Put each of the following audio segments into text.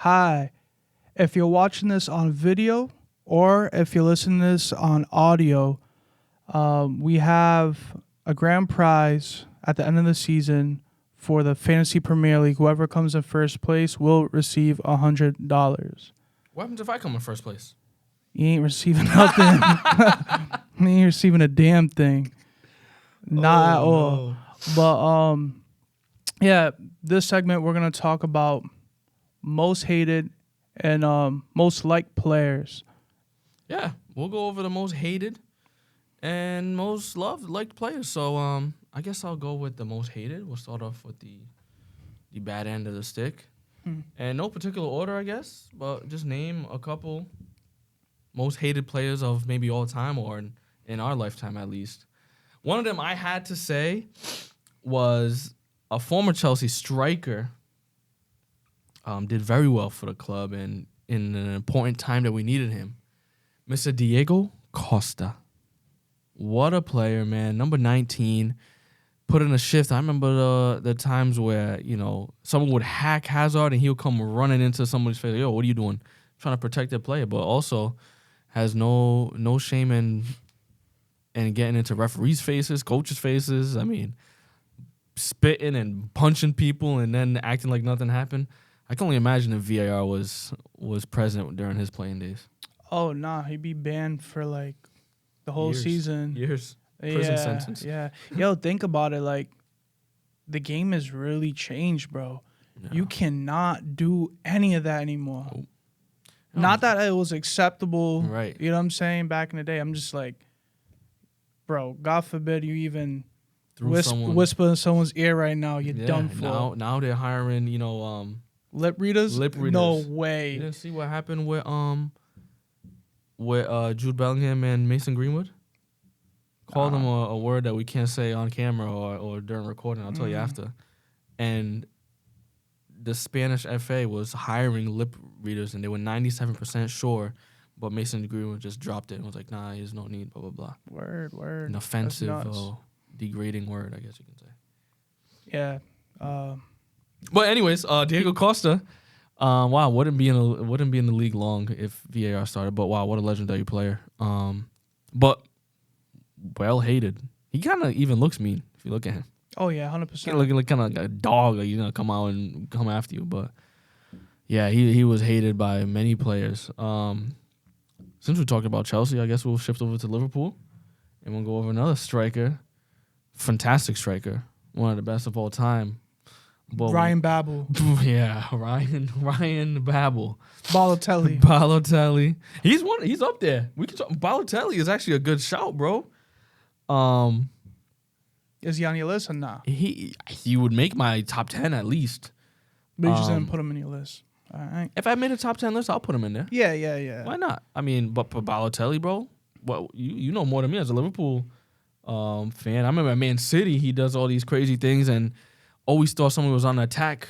Hi. If you're watching this on video or if you're listening to this on audio, we have a grand prize at the end of the season for the Fantasy Premier League. Whoever comes in first place will receive $100. What happens if I come in first place? You ain't receiving nothing. You ain't receiving a damn thing. Not at all. No. But yeah, this segment we're gonna talk about most hated and most liked players. Yeah, we'll go over the most hated and most liked players. So I guess I'll go with the most hated. We'll start off with the bad end of the stick. And no particular order, I guess, but just name a couple most hated players of maybe all time or in our lifetime at least. One of them I had to say was a former Chelsea striker. Did very well for the club and in an important time that we needed him. Mr. Diego Costa. What a player, man. Number 19. Put in a shift. I remember the times where, someone would hack Hazard and he would come running into somebody's face. Yo, what are you doing? Trying to protect the player, but also has no shame in getting into referees' faces, coaches' faces. I mean, spitting and punching people and then acting like nothing happened. I can only imagine if VAR was present during his playing days. Oh, nah. He'd be banned for, the whole season. Years. Prison sentence. Yeah. Yo, think about it. The game has really changed, bro. No. You cannot do any of that anymore. Nope. Not that it was acceptable. Right. You know what I'm saying? Back in the day, I'm just like, bro, God forbid you even whisper in someone's ear right now. You're done for. Now they're hiring, lip readers? Lip readers. No way. You didn't see what happened with Jude Bellingham and Mason Greenwood? Called them a word that we can't say on camera or during recording. I'll tell you after. And the Spanish FA was hiring lip readers, and they were 97% sure, but Mason Greenwood just dropped it and was like, nah, there's no need, blah, blah, blah. Word. An offensive, degrading word, I guess you can say. Yeah. But anyways, Diego Costa, wow, wouldn't be in the league long if VAR started. But wow, what a legendary player. But well hated. He kind of even looks mean if you look at him. Oh yeah, 100%. Kind of looking like a dog, like he's gonna come out and come after you. But yeah, he was hated by many players. Since we talked about Chelsea, I guess we'll shift over to Liverpool, and we'll go over another striker, fantastic striker, one of the best of all time. But Ryan Babel. Yeah, Ryan Babel. Balotelli. He's up there. We can talk. Balotelli is actually a good shout, bro. Is he on your list or not? He would make my top 10 at least. But you just didn't put him in your list. All right. If I made a top 10 list, I'll put him in there. Yeah. Why not? I mean, but Balotelli, bro, well, you know more than me as a Liverpool fan. I remember at Man City, he does all these crazy things and always thought someone was on the attack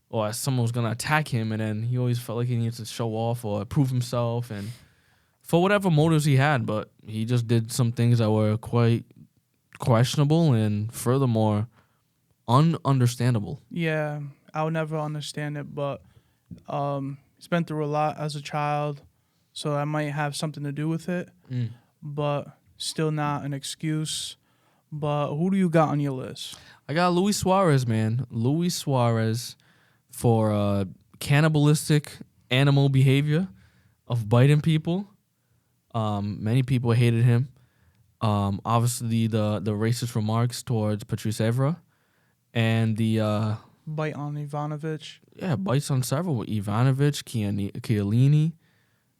or someone was going to attack him, and then he always felt like he needed to show off or prove himself, and for whatever motives he had, but he just did some things that were quite questionable and furthermore ununderstandable. Yeah, I would never understand it, but he's been through a lot as a child, so that might have something to do with it, but still not an excuse. But who do you got on your list? I got Luis Suarez, man. Luis Suarez for cannibalistic animal behavior of biting people. Many people hated him. Obviously, the racist remarks towards Patrice Evra and the bite on Ivanovic. Yeah, bites on several with Ivanovic, Chiellini.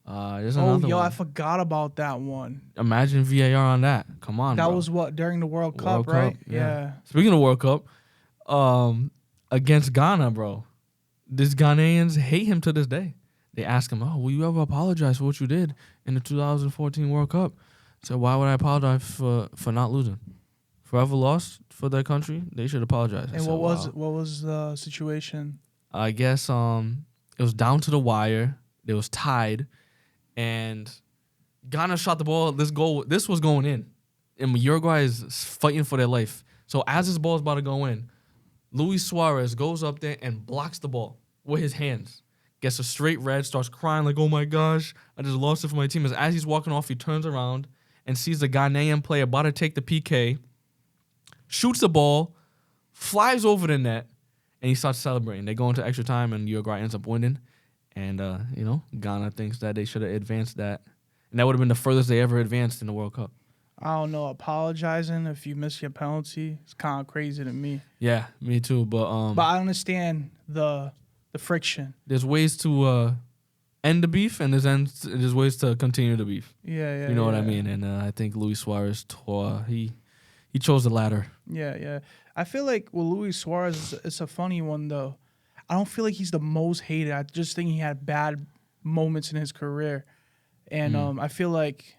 There's another one. I forgot about that one. Imagine VAR on that. Come on, that bro. was what, during the World Cup, right? Yeah. Speaking of World Cup, against Ghana, bro, these Ghanaians hate him to this day. They ask him, "Oh, will you ever apologize for what you did in the 2014 World Cup?" So why would I apologize for not losing? Whoever lost for their country, they should apologize. And what was the situation? I guess it was down to the wire. It was tied, and Ghana shot the ball. This was going in, and Uruguay is fighting for their life. So as this ball is about to go in, Luis Suarez goes up there and blocks the ball with his hands. gets a straight red, starts crying like, oh my gosh, I just lost it for my team. As he's walking off, he turns around and sees the Ghanaian player about to take the PK, shoots the ball, flies over the net, and he starts celebrating. They go into extra time, and Uruguay ends up winning. And, Ghana thinks that they should have advanced that. And that would have been the furthest they ever advanced in the World Cup. I don't know. Apologizing if you miss your penalty, it's kind of crazy to me. Yeah, me too. But I understand the friction. there's ways to end the beef, and there's ways to continue the beef. Yeah. You know what I mean? And I think Luis Suarez he chose the latter. Yeah. I feel like with Luis Suarez, it's a funny one though. I don't feel like he's the most hated. I just think he had bad moments in his career, and I feel like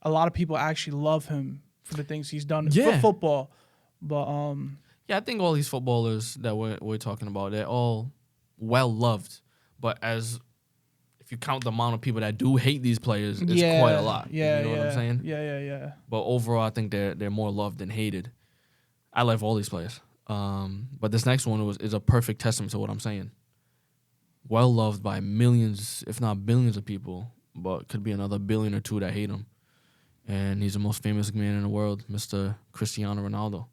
a lot of people actually love him for the things he's done for football. But I think all these footballers that we're talking about, they're all well loved. But if you count the amount of people that do hate these players, it's quite a lot. Yeah, you know what I'm saying? Yeah. But overall, I think they're more loved than hated. I love all these players. But this next one is a perfect testament to what I'm saying. Well loved by millions, if not billions of people, but could be another billion or two that hate him. And he's the most famous man in the world, Mr. Cristiano Ronaldo.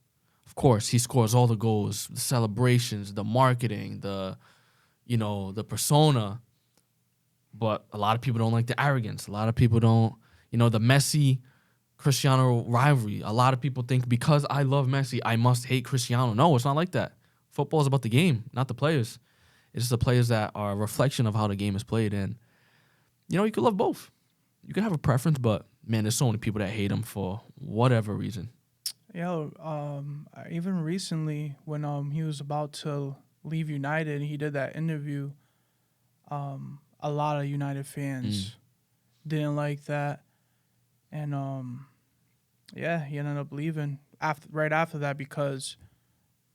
Of course, he scores all the goals, the celebrations, the marketing, the persona. But a lot of people don't like the arrogance. A lot of people don't, the Messi Cristiano rivalry. A lot of people think because I love Messi, I must hate Cristiano. No, it's not like that. Football is about the game, not the players. It's just the players that are a reflection of how the game is played. And, you could love both. You can have a preference, but, man, there's so many people that hate him for whatever reason. Even recently when he was about to leave United, he did that interview. A lot of United fans didn't like that. And, he ended up leaving right after that because,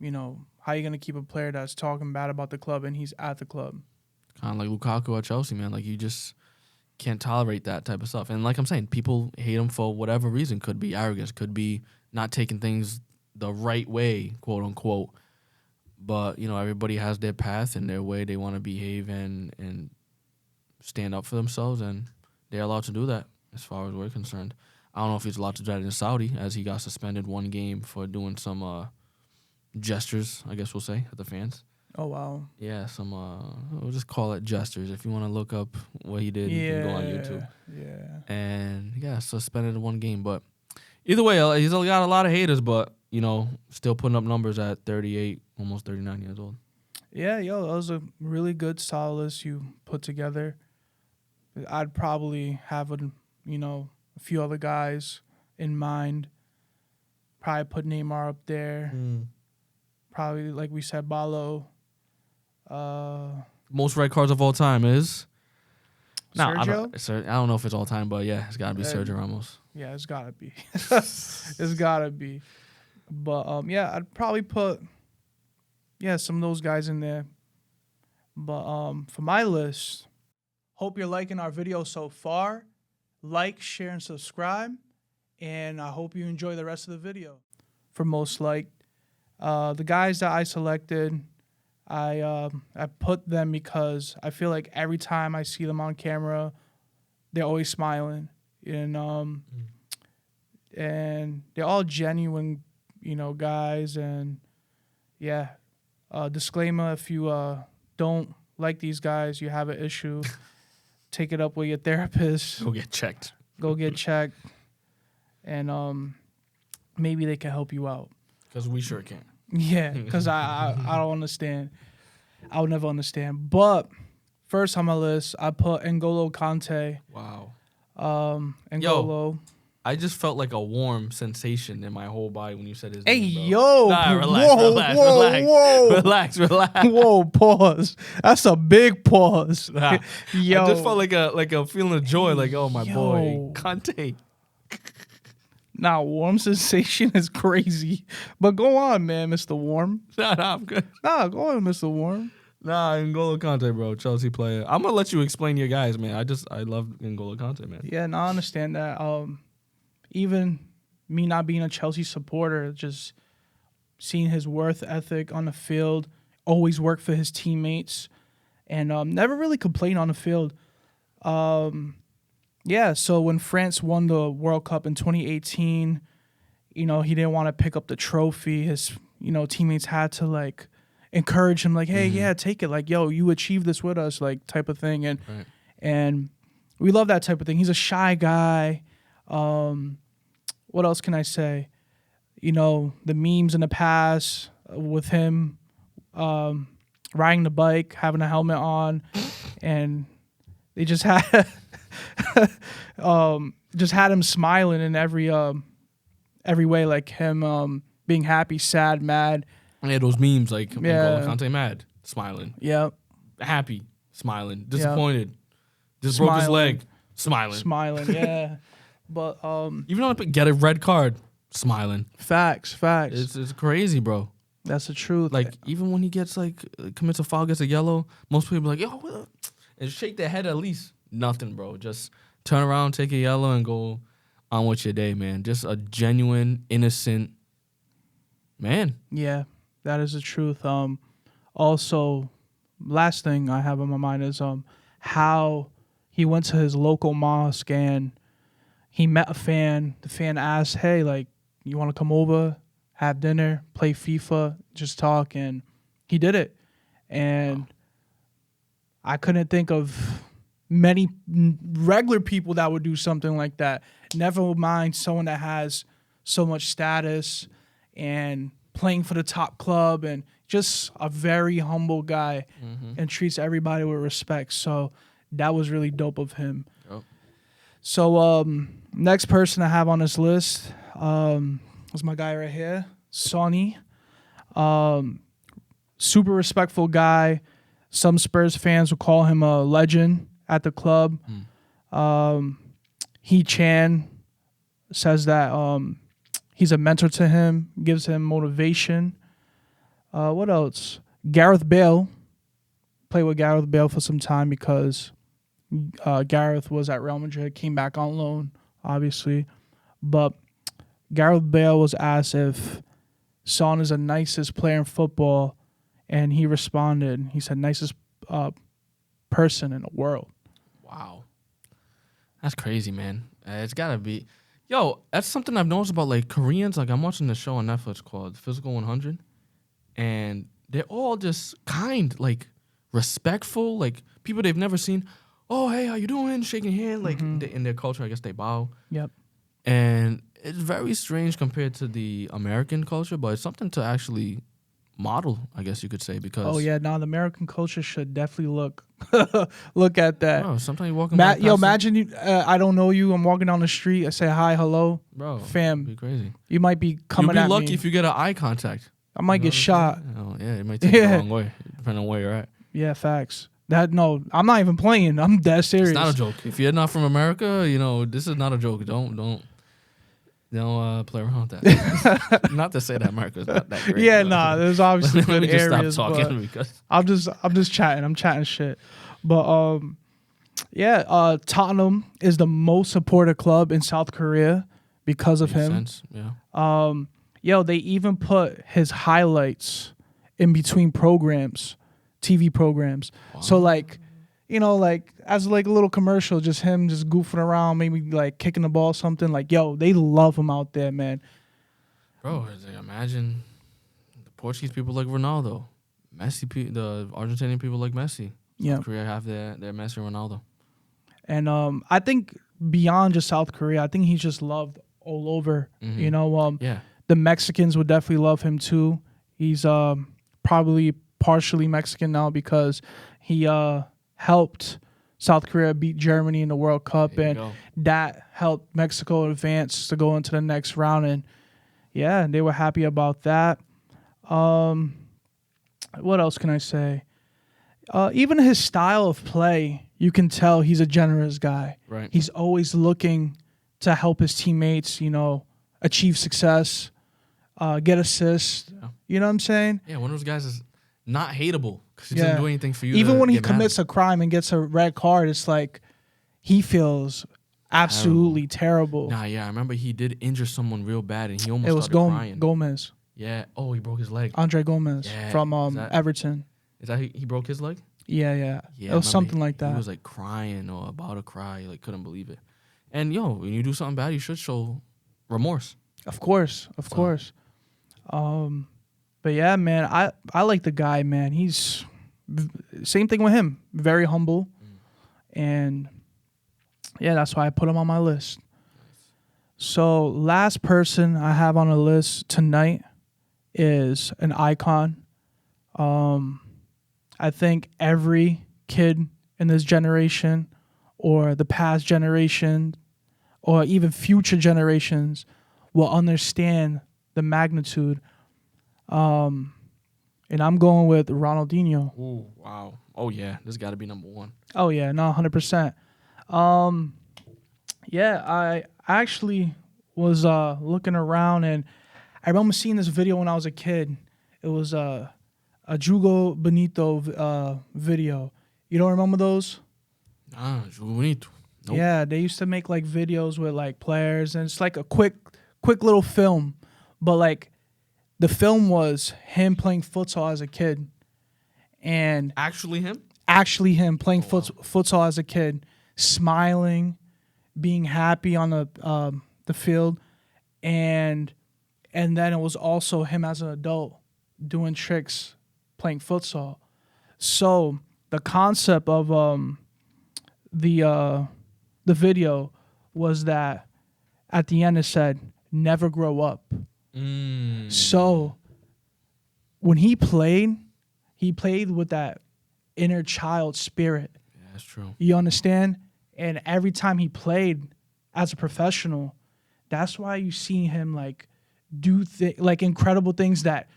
how are you going to keep a player that's talking bad about the club and he's at the club? Kind of like Lukaku at Chelsea, man. Like, you just can't tolerate that type of stuff. And like I'm saying, people hate him for whatever reason. Could be arrogance. Could be not taking things the right way, quote unquote. But, everybody has their path and their way they want to behave and stand up for themselves. And they're allowed to do that as far as we're concerned. I don't know if he's allowed to do that in Saudi, as he got suspended one game for doing some gestures, I guess we'll say, at the fans. Oh, wow. Yeah, we'll just call it gestures. If you want to look up what he did, you can go on YouTube. Yeah. And, suspended one game. But either way, he's got a lot of haters, but, still putting up numbers at 38, almost 39 years old. Yeah, that was a really good solid list you put together. I'd probably have a few other guys in mind. Probably put Neymar up there. Probably, like we said, Balo. Most red cards of all time is? Sergio? I don't know if it's all time, but yeah, it's got to be Sergio Ramos. Yeah, it's got to be. It's got to be. But, I'd probably put, some of those guys in there. But for my list, hope you're liking our video so far. Like, share, and subscribe. And I hope you enjoy the rest of the video. For most liked, the guys that I selected, I put them because I feel like every time I see them on camera, they're always smiling. And they're all genuine, guys. And, disclaimer, if you don't like these guys, you have an issue, take it up with your therapist. Go get checked. And maybe they can help you out. Because we sure can. Yeah, because I don't understand. I would never understand. But first on my list, I put N'Golo Kante. Wow. N'Golo. Yo, I just felt like a warm sensation in my whole body when you said his name, bro. Yo. Nah, relax. Relax. Whoa, pause. That's a big pause. Nah, Yo. I just felt like a feeling of joy, like, oh, my boy, Kante. Nah, warm sensation is crazy. But go on, man, Mr. Warm. Nah, I'm good. Nah, go on, Mr. Warm. Nah, N'Golo Kante, bro, Chelsea player. I'm going to let you explain your guys, man. I love N'Golo Kante, man. Yeah, no, I understand that. Even me not being a Chelsea supporter, just seeing his worth ethic on the field, always work for his teammates, and never really complained on the field. Yeah, so when France won the World Cup in 2018, he didn't want to pick up the trophy. His, teammates had to like encourage him, like, hey, yeah, take it. Like, yo, you achieved this with us, like type of thing. And we love that type of thing. He's a shy guy. What else can I say? The memes in the past with him riding the bike, having a helmet on, and they just had him smiling in every way, like him being happy, sad, mad. Yeah, those memes like Yeah. N'Golo Kante mad, smiling, Yep. happy, smiling, disappointed, just Smiling. broke his leg, smiling. Smiling, yeah. But Even though I get a red card, smiling. facts. It's crazy, bro. That's the truth. Like even when he gets commits a foul, gets a yellow, most people are like, yo, what the-" and shake their head at least. Nothing, bro. Just turn around, take a yellow, and go on with your day, man. Just a genuine, innocent man. Yeah, that is the truth. Also, last thing I have on my mind is how he went to his local mosque and he met a fan. The fan asked, "Hey, like, you want to come over, have dinner, play FIFA, just talk?" And he did it. And I couldn't think of many regular people that would do something like that. Never mind someone that has so much status and playing for the top club and just a very humble guy and treats everybody with respect. So that was really dope of him. Yep. So next person I have on this list is my guy right here, Sonny. Super respectful guy. Some Spurs fans will call him a legend at the club. Chan says that he's a mentor to him, gives him motivation. What else? Gareth Bale. Played with Gareth Bale for some time because Gareth was at Real Madrid, came back on loan, obviously. But Gareth Bale was asked if Son is the nicest player in football, and he responded. He said, nicest person in the world. Wow. That's crazy, man. It's got to be. Yo, that's something I've noticed about, like, Koreans. Like, I'm watching this show on Netflix called Physical 100, and they're all just kind, like, respectful, like, people they've never seen. Oh, hey, how you doing? Shaking hand. Like, in their culture, I guess they bow. Yep. And it's very strange compared to the American culture, but it's something to actually model, I guess you could say, because... Oh, yeah. No, the American culture should definitely look at that. Bro, sometimes you're walking by imagine you. I don't know you. I'm walking down the street. I say hi, hello. Bro, fam. it'd be crazy. You might be coming at me. You'll be lucky if you get an eye contact. I might get shot. Oh, yeah, it might take you the wrong way, depending on where you're at. Yeah, facts. No, I'm not even playing. I'm dead serious. It's not a joke. If you're not from America, this is not a joke. Don't play around with that. Not to say that America's not that great. Yeah, nah. There's obviously let good me just areas. stop talking because I'm just chatting. I'm chatting shit. But Tottenham is the most supported club in South Korea because of makes him. sense. Yeah. They even put his highlights in between programs, TV programs. Wow. So like, as like a little commercial, just him just goofing around, maybe like kicking the ball, something like, yo, they love him out there, man. Bro, imagine the Portuguese people like Ronaldo, Messi, the Argentinian people like Messi. Yeah. South Korea have their Messi and Ronaldo. And I think beyond just South Korea, I think he's just loved all over. Yeah. The Mexicans would definitely love him too. He's probably partially Mexican now because he helped South Korea beat Germany in the World Cup, and that helped Mexico advance to go into the next round. And yeah, they were happy about that. What else can I say? Even his style of play, you can tell he's a generous guy. Right. He's always looking to help his teammates, achieve success, get assists. Yeah. You know what I'm saying? Yeah, one of those guys is not hateable because he doesn't do anything for you. Even when he get mad commits a crime and gets a red card, it's like he feels absolutely terrible. Nah, yeah, I remember he did injure someone real bad and he almost It was started crying. Gomez. Yeah. Oh, he broke his leg. Andre Gomez Yeah. from Everton. Is that he broke his leg? Yeah, Yeah, it I was remember something like he that. was like crying or about to cry, like couldn't believe it. And when you do something bad, you should show remorse. Of course, of So course. Um, but yeah, man, I like the guy, man. He's same thing with him. Very humble, and yeah, that's why I put him on my list. So last person I have on the list tonight is an icon. Um, I think every kid in this generation, or the past generation, or even future generations, will understand the magnitude. And I'm going with Ronaldinho. ooh, wow. Oh yeah, this got to be number one. Oh yeah, no, 100%. Um, yeah, I actually was looking around, and I remember seeing this video when I was a kid. It was a Jugo Benito video. You don't remember those? Ah, Jogo Bonito. Nope. Yeah, they used to make like videos with like players, and it's like a quick little film, but like the film was him playing futsal as a kid, and Actually, him. actually him playing Oh, wow. futsal as a kid, smiling, being happy on the field, and then it was also him as an adult doing tricks, playing futsal. So the concept of the video was that at the end it said never grow up. Mm. So when he played with that inner child spirit. Yeah, that's true. You understand? And every time he played as a professional, that's why you see him like do like incredible things that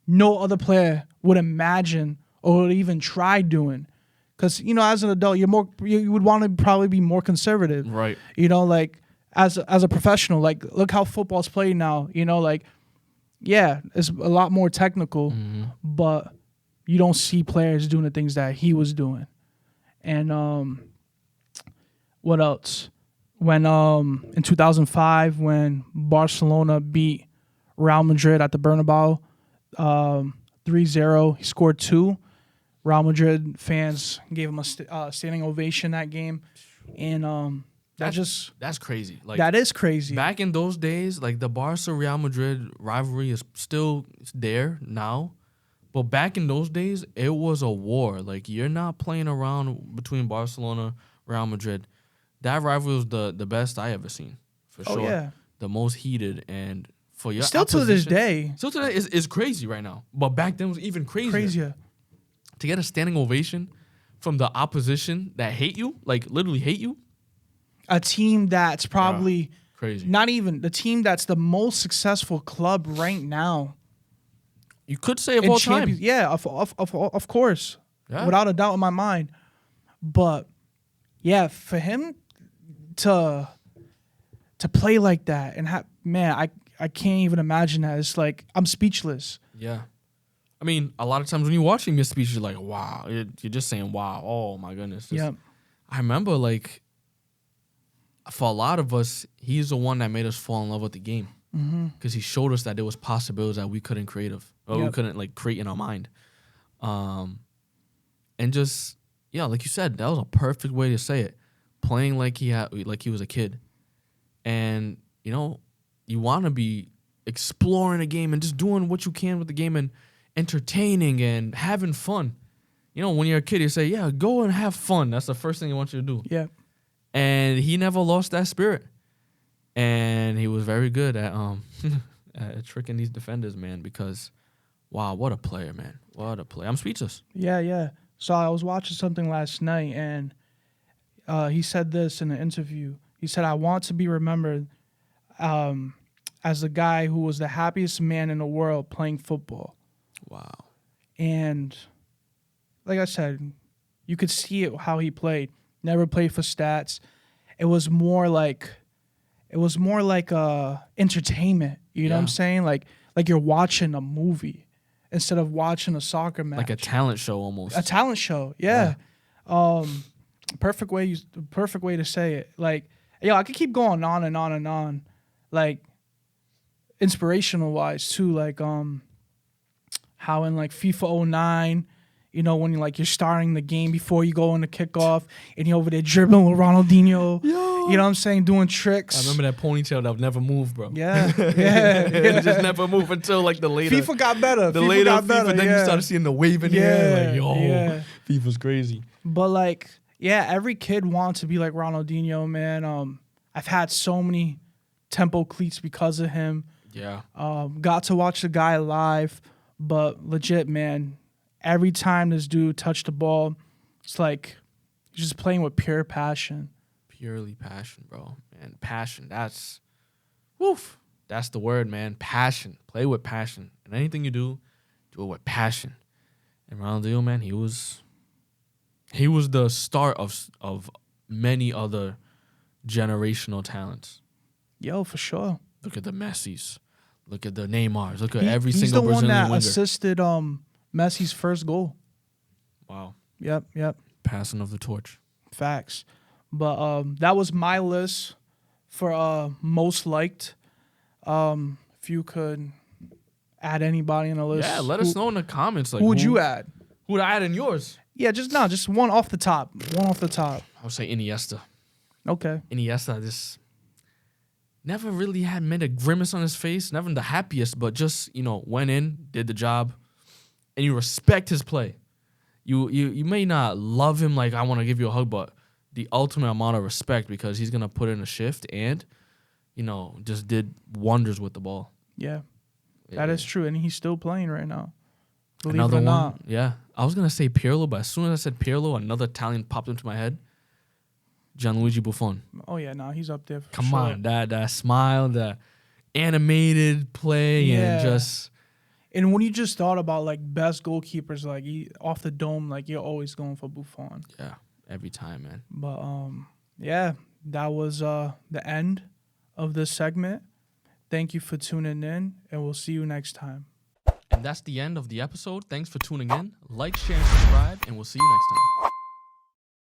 no other player would imagine or would even try doing. Because as an adult, you would want to probably be more conservative. Right. Like as a professional, like look how football's played now. Like yeah, it's a lot more technical, but you don't see players doing the things that he was doing. And what else? When in 2005, when Barcelona beat Real Madrid at the Bernabeu, 3-0, he scored 2. Real Madrid fans gave him a standing ovation that game, and That's crazy. Like that is crazy. back in those days, like the Barca Real Madrid rivalry is still there now, but back in those days, it was a war. Like you're not playing around between Barcelona, Real Madrid. That rivalry was the best I ever seen for Oh sure. yeah, The most heated, and for your still to this opposition- day, still today is crazy right now. But back then was even crazier. crazier. To get a standing ovation from the opposition that hate you, like literally hate you, A team that's probably crazy. not even the team that's the most successful club right now. You could say of in all time. Champions- Yeah, of course, Yeah. without a doubt in my mind. But yeah, for him to play like that and I can't even imagine that. It's like I'm speechless. Yeah. I mean, a lot of times when you're watching this speech, you're like, wow. You're just saying, wow. Oh, my goodness. Yeah, I remember, like, for a lot of us, he's the one that made us fall in love with the game. Because he showed us that there was possibilities that we couldn't we couldn't, like, create in our mind. And just, yeah, like you said, that was a perfect way to say it. Playing like he was a kid. And, you want to be exploring a game and just doing what you can with the game and entertaining and having fun. When you're a kid, you say, yeah, go and have fun. That's the first thing you want you to do. yeah. And he never lost that spirit. And he was very good at at tricking these defenders, man, because, wow, what a player, man. What a player. I'm speechless. Yeah. So I was watching something last night, and he said this in an interview. He said, I want to be remembered as the guy who was the happiest man in the world playing football. Wow. And like I said, you could see it how he played. Never played for stats. It was more like entertainment. You know what I'm Yeah. saying? Like you're watching a movie instead of watching a soccer match. Like a talent show almost. A talent show. Yeah. Perfect way to say it. Like, I could keep going on and on and on. Like inspirational wise too, like how in like FIFA 09, You know, when you're starting the game before you go in the kickoff and you're over there dribbling with Ronaldinho. Yo. You know what I'm saying? Doing tricks. I remember that ponytail that would never move, bro. Yeah. It just never moved until like the later. FIFA got better. The FIFA later got FIFA, better. then you started seeing the waving hair. Like, yo, yeah. FIFA's crazy. But like, yeah, every kid wants to be like Ronaldinho, man. I've had so many tempo cleats because of him. Yeah. Got to watch the guy live, but legit, man, every time this dude touched the ball, it's like he's just playing with pure passion. Purely passion, bro. Man, passion. That's the word, man. Passion. Play with passion. And anything you do it with passion. And Ronaldinho, man, he was the start of many other generational talents. Yo, for sure. Look at the Messis. Look at the Neymars. Look at every he's single the one Brazilian that winger. assisted Messi's first goal. Wow. Yep. Passing of the torch. Facts. But that was my list for most liked. If you could add anybody in the list. Yeah, let us know in the comments. Like, who would you add? Who would I add in yours? Yeah, just one off the top. I would say Iniesta. Okay. Iniesta just never really had made a grimace on his face. Never the happiest, but just, went in, did the job, and you respect his play. You may not love him like I want to give you a hug, but the ultimate amount of respect because he's going to put in a shift and, just did wonders with the ball. Yeah, that is true. And he's still playing right now. Believe Another it or one, not. yeah. I was going to say Pirlo, but as soon as I said Pirlo, another Italian popped into my head. Gianluigi Buffon. Oh, yeah, no, he's up there for Come sure. on, that smile, the animated play, and just... And when you just thought about, like, best goalkeepers, like, off the dome, like, you're always going for Buffon. Yeah, every time, man. But, yeah, that was the end of this segment. Thank you for tuning in, and we'll see you next time. And that's the end of the episode. Thanks for tuning in. Like, share, and subscribe, and we'll see you next time.